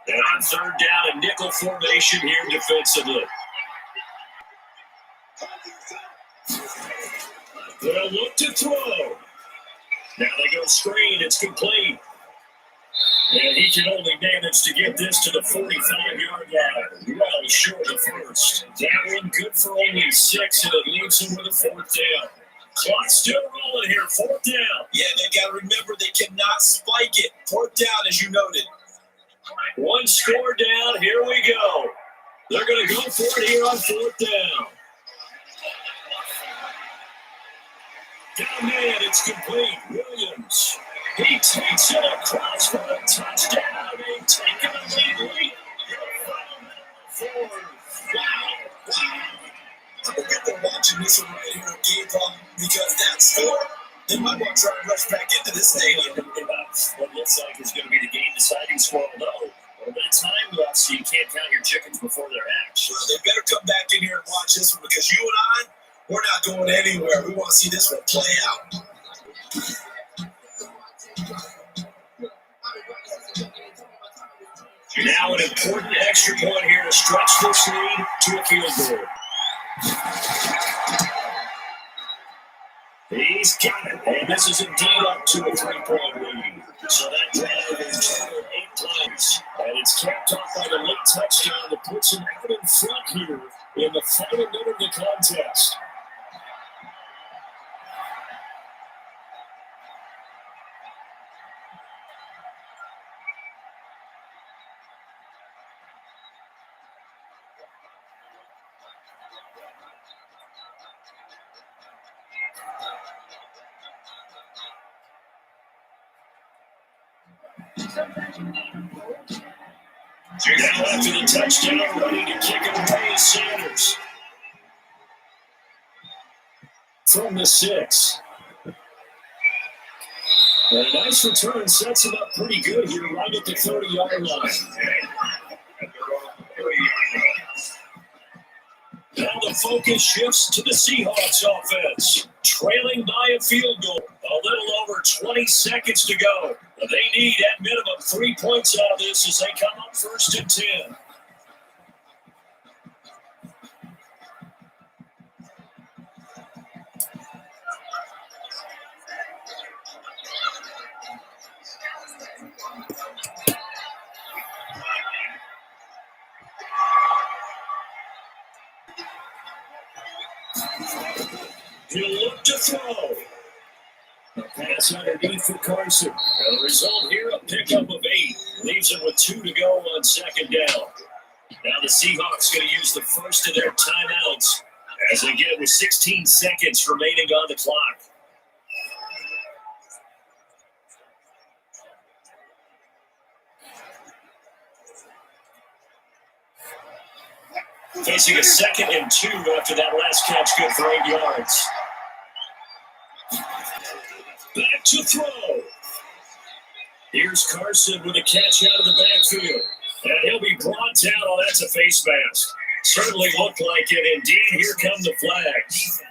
And on 3rd down, a nickel formation here defensively. They'll look to throw. Now they go screen. It's complete. And he can only manage to get this to the 45-yard line. Well short of 1st. That one good for only 6, and it leaves him with a 4th down. Clock's still rolling here. 4th down. Yeah, they got to remember they cannot spike it. 4th down, as you noted. 1 score down. Here we go. They're going to go for it here on 4th down. Down man, it's complete. Williams. He takes it across for a touchdown. They take it immediately. Wow. I think they're watching this one right here on Game Ball because that score, they might want to try and rush back into this stadium. What looks like is going to be the game-deciding score, although a little bit of time left, so you can't count your chickens before they're hatched. Well, they better come back in here and watch this one because you and I, we're not going anywhere. We want to see this one play out. Now an important extra point here to stretch this lead to a field goal. He's got it. And this is indeed up to a 3-point lead. So that drive is 8 plays. And it's capped off by the late touchdown that puts him out in front here in the final minute of the contest. Now after the touchdown, ready to kick it away is Sanders. From the 6. And a nice return sets him up pretty good here, right at the 30-yard line. Now the focus shifts to the Seahawks offense, trailing by a field goal. A little over 20 seconds to go. They need at minimum 3 points out of this as they come up 1st and 10. He'll look to throw. A pass underneath for Carson. And the result here, a pickup of 8. Leaves him with 2 to go on 2nd down. Now the Seahawks going to use the first of their timeouts as they get with 16 seconds remaining on the clock. Facing a 2nd and 2 after that last catch, good for 8 yards. Back to throw. Here's Carson with a catch out of the backfield. And he'll be brought down. Oh, that's a face mask. Certainly looked like it. Indeed, here come the flags.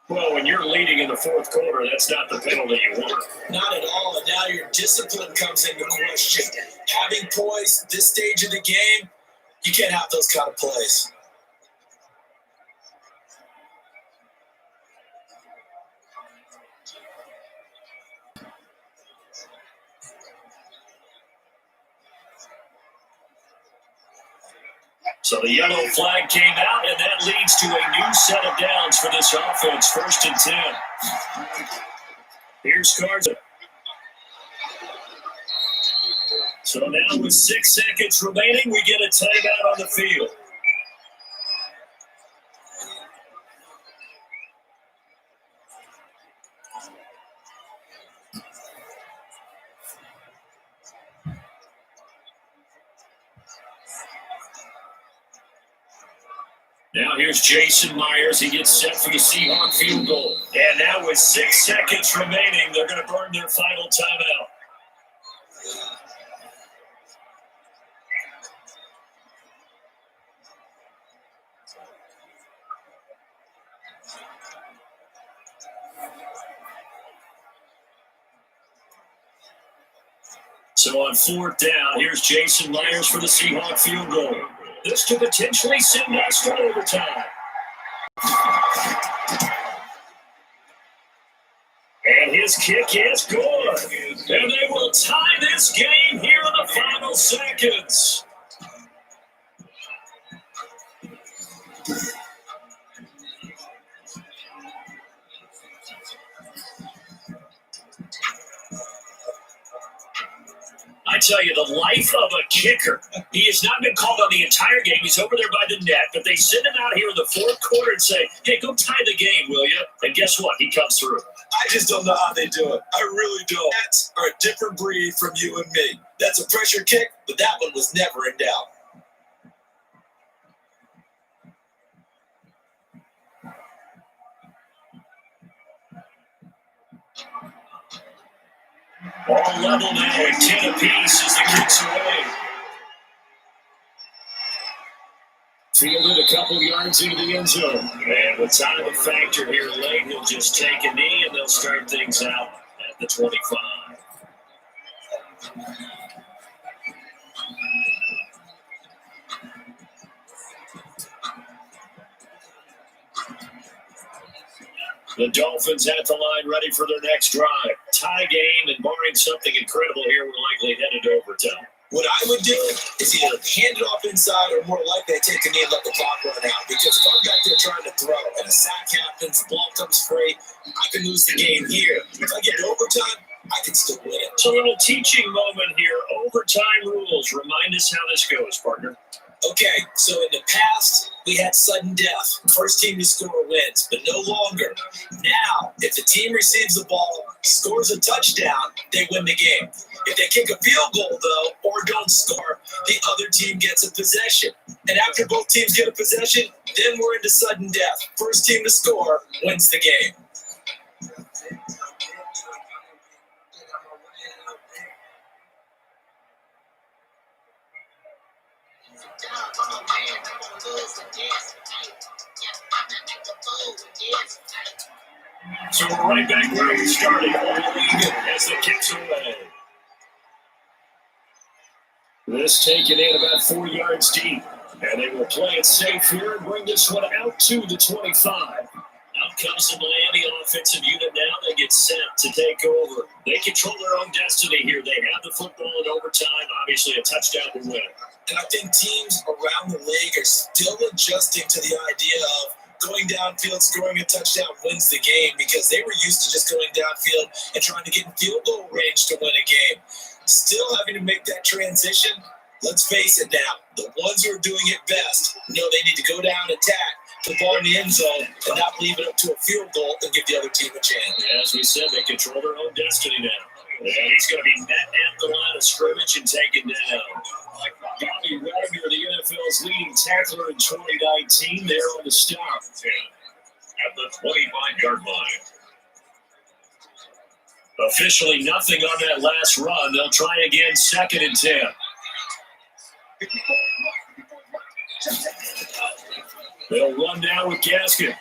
Well, when you're leading in the 4th quarter, that's not the penalty you want. Not at all. And now your discipline comes into question. Having poise at this stage of the game, you can't have those kind of plays. So the yellow flag came out, and that leads to a new set of downs for this offense. 1st and 10. Here's Garza. So now with 6 seconds remaining, we get a timeout on the field. Now here's Jason Myers. He gets set for the Seahawk field goal. And now with 6 seconds remaining, they're going to burn their final timeout. So on 4th down, here's Jason Myers for the Seahawk field goal. This could potentially send us to overtime. And his kick is good. And they will tie this game here in the final seconds. I tell you, the life of a kicker. He has not been called on the entire game. He's over there by the net, but they send him out here in the 4th quarter and say, hey, go tie the game, will you? And guess what? He comes through. I just don't know how they do it. I really don't. Cats are a different breed from you and me. That's a pressure kick, but that one was never in doubt. All level now at 10 apiece as the kicks away. Fielded a couple yards into the end zone. And with time a factor here late, he'll just take a knee and they'll start things out at the 25. The Dolphins at the line ready for their next drive. Tie game, and barring something incredible here, we're likely headed to overtime. What I would do is either hand it off inside or more likely I take a knee and let the clock run out. Because if I'm back there trying to throw and a sack happens, the ball comes free, I can lose the game here. If I get to overtime, I can still win it. It's a little teaching moment here. Overtime rules. Remind us how this goes, partner. Okay, so in the past, we had sudden death. First team to score wins, but no longer. Now, if the team receives the ball, scores a touchdown, they win the game. If they kick a field goal, though, or don't score, the other team gets a possession. And after both teams get a possession, then we're into sudden death. First team to score wins the game. So we're right back where we started, as the kicks away. This taken in about 4 yards deep, and they will play it safe here and bring this one out to the 25. Out comes the Miami offensive unit now. They get set to take over. They control their own destiny here. They have the football in overtime. Obviously, a touchdown to win. And I think teams around the league are still adjusting to the idea of going downfield, scoring a touchdown wins the game, because they were used to just going downfield and trying to get in field goal range to win a game. Still having to make that transition. Let's face it now, the ones who are doing it best know they need to go down, attack, put the ball in the end zone, and not leave it up to a field goal and give the other team a chance. As we said, they control their own destiny now. And he's going to be met at the line of scrimmage and taken down. Bobby Wagner, the NFL's leading tackler in 2019, there on the stop. At the 25-yard line. Officially nothing on that last run. They'll try again, 2nd and 10. They'll run down with Gaskin.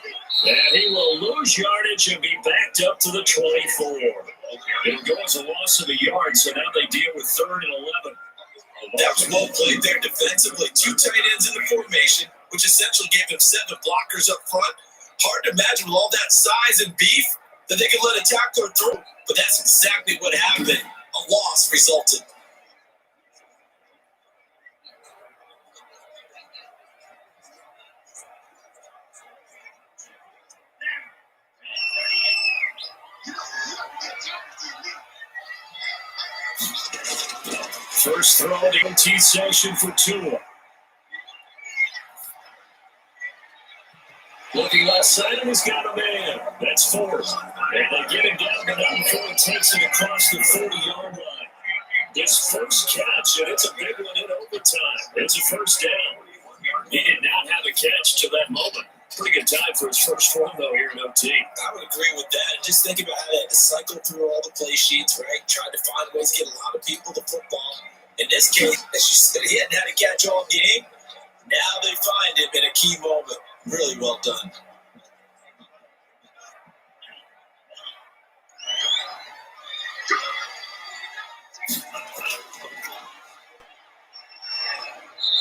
And he will lose yardage and be backed up to the 24. It'll go as a loss of a yard, so now they deal with 3rd and 11. That was well played there defensively. 2 tight ends in the formation, which essentially gave him 7 blockers up front. Hard to imagine with all that size and beef that they could let a tackler through. But that's exactly what happened. A loss resulted. First throw of the OT session for Tua. Looking left side, and he's got a man. That's fourth. And they get him down to number 4 and takes it across the 40-yard line. His first catch, and it's a big one in overtime. It's a first down. He did not have a catch to that moment. Pretty good time for his first run, though, here in OT. I would agree with that. And just think about how they had to cycle through all the play sheets, right? Tried to find ways to get a lot of people to football. In this case, as you said, he hadn't had a catch all game. Now they find him in a key moment. Really well done.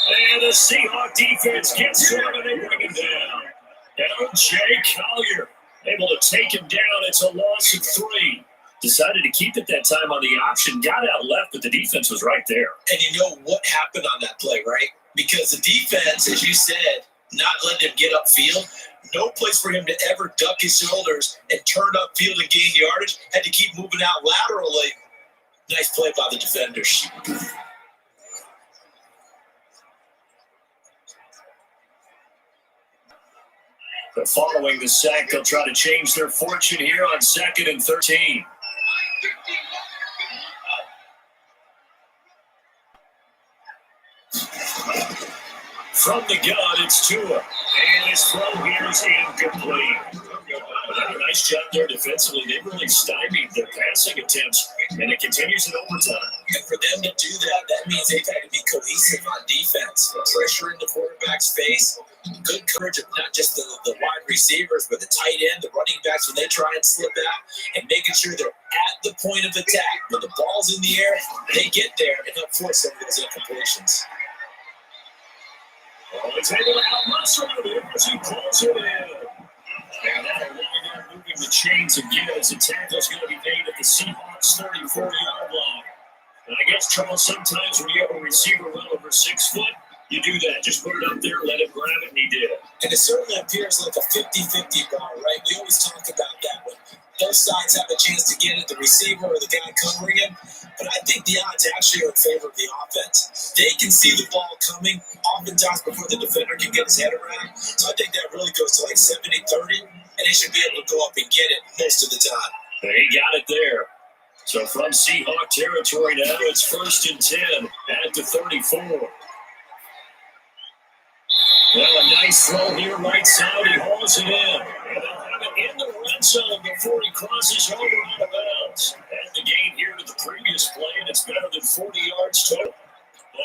And the Seahawk defense gets to him, and they bring him down. And Jay Collier able to take him down. It's a loss of 3. Decided to keep it that time on the option. Got out left, but the defense was right there. And you know what happened on that play, right? Because the defense, as you said, not letting him get upfield. No place for him to ever duck his shoulders and turn upfield and gain yardage. Had to keep moving out laterally. Nice play by the defenders. But following the sack, they'll try to change their fortune here on 2nd and 13. From the gun, it's Tua. And his throw here is incomplete. Another nice job there defensively. They really stymied their passing attempts, and it continues in overtime. And for them to do that, that means they've had to be cohesive on defense. Pressure in the quarterback's face. Good coverage of not just the wide receivers, but the tight end, the running backs when they try and slip out, and making sure they're at the point of attack. When the ball's in the air, they get there and help force some of those incompletions. Oh, it's able to out-muscle him as he pulls it in. And that'll wind up moving the chains again as the tackle's going to be made at the Seahawks 34-yard line. And I guess, Charles, sometimes when you have a receiver well over 6 foot, you do that. Just put it up there, let him grab it, and he did. And it certainly appears like a 50-50 ball, right? We always talk about that when both sides have a chance to get it, the receiver or the guy covering him. But I think the odds actually are in favor of the offense. They can see the ball coming oftentimes before the defender can get his head around. So I think that really goes to like 70-30, and they should be able to go up and get it most of the time. He got it there. So from Seahawk territory now, it's 1st and 10 at the 34. Well, a nice throw here, right side. He hauls it in. And they'll have it in the red zone before he crosses over out of bounds. And the gain here to the previous play, and it's better than 40 yards total.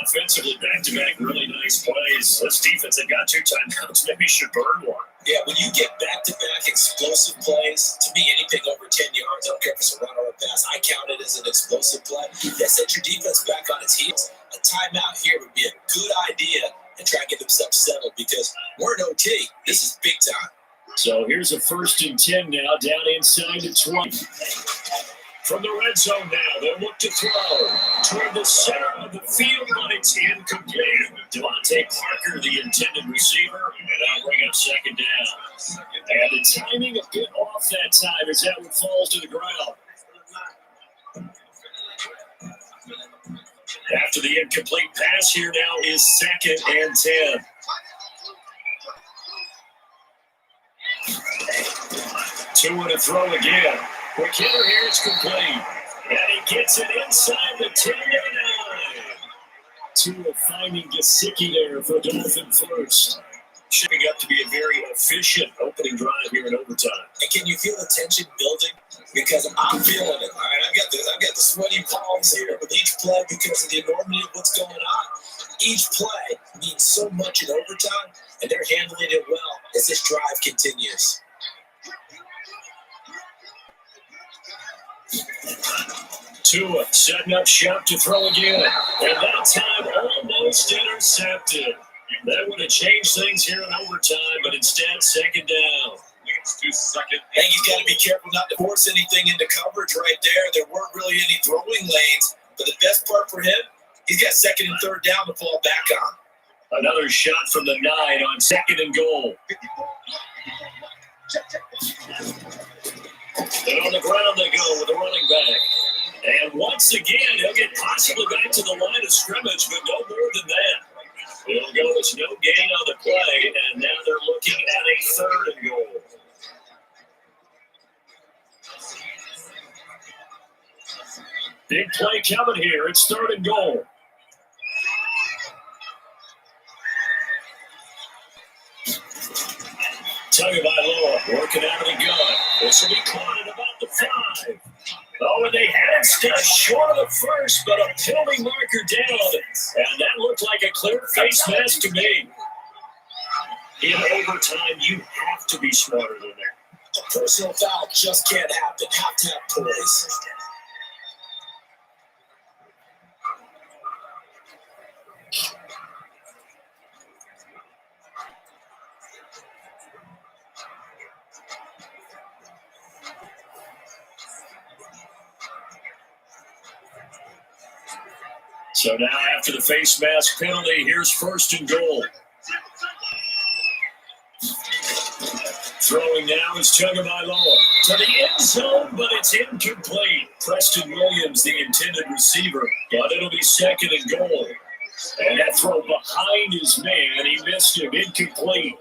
Offensively, back-to-back, really nice plays. This defense, they've got 2 timeouts. Maybe should burn one. Yeah, when you get back-to-back explosive plays, to me, anything over 10 yards, I don't care if it's a run or a pass, I count it as an explosive play. That sets your defense back on its heels. A timeout here would be a good idea and try and get themselves settled because we're in OT. This is big time. So here's a 1st and 10 now, down inside the 20. From the red zone now, they'll look to throw toward the center of the field, but it's incomplete. Devontae Parker, the intended receiver, and that'll bring up 2nd down. And the timing a bit off that time as that one falls to the ground. After the incomplete pass, here now is 2nd and 10. 2 and a throw again. Quick hitter here, it's complete. And he gets it inside the 10-yard line. 2 finding Gesicki there for Dolphin first. Shaping up to be a very efficient opening drive here in overtime. And can you feel the tension building? Because I'm feeling it. All right, I've got the sweaty palms here with each play because of the enormity of what's going on. Each play means so much in overtime, and they're handling it well as this drive continues. Tua setting up shop to throw again. And that time almost intercepted. That would have changed things here in overtime, but instead, 2nd down. Leads to 2nd. And you got to be careful not to force anything into coverage right there. There weren't really any throwing lanes, but the best part for him, he's got 2nd and 3rd down to fall back on. Another shot from the 9 on 2nd and goal. And on the ground they go with the running back. And once again, he'll get possibly back to the line of scrimmage, but no more than that. It'll go with no gain on the play, and now they're looking at a 3rd and goal. Big play coming here. It's 3rd and goal. Tagovailoa working out of the gun. This will be caught at about the 5. Oh, and they had it stopped short of the first, but a penalty marker down. And that looked like a clear face mask to me. In overtime, you have to be smarter than that. A personal foul just can't happen. Have to have poise. So now after the face mask penalty, here's 1st and goal. Throwing now is Tagovailoa to the end zone, but it's incomplete. Preston Williams, the intended receiver, but it'll be 2nd and goal. And that throw behind his man, he missed him, incomplete.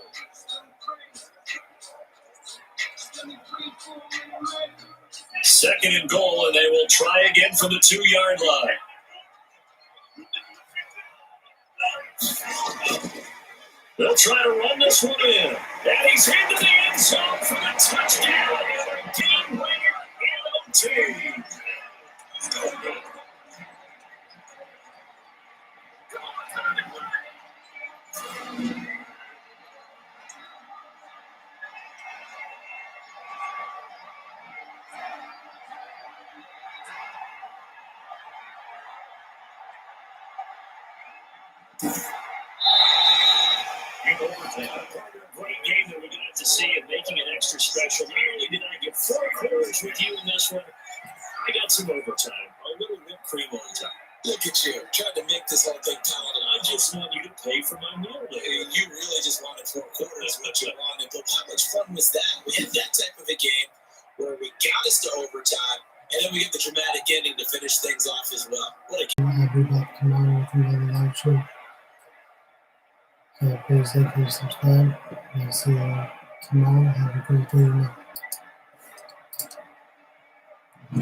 Second and goal, and they will try again from the 2-yard line. They'll try to run this one in. And he's into the end zone for the touchdown. And a game winner, MT. Great game that we're going to have to see and making it extra special. Not only did I get 4 quarters with you in this one, I got some overtime. A little whipped cream on top. Look at you, trying to make this whole thing talented. I just want you to pay for my meal later. You really just wanted 4 quarters, what you wanted. But how much fun was that? We had that type of a game where we got us to overtime, and then we get the dramatic ending to finish things off as well. What a game. I'll be back tomorrow with another live show. So please like and subscribe. And I'll see you tomorrow. Have a great day.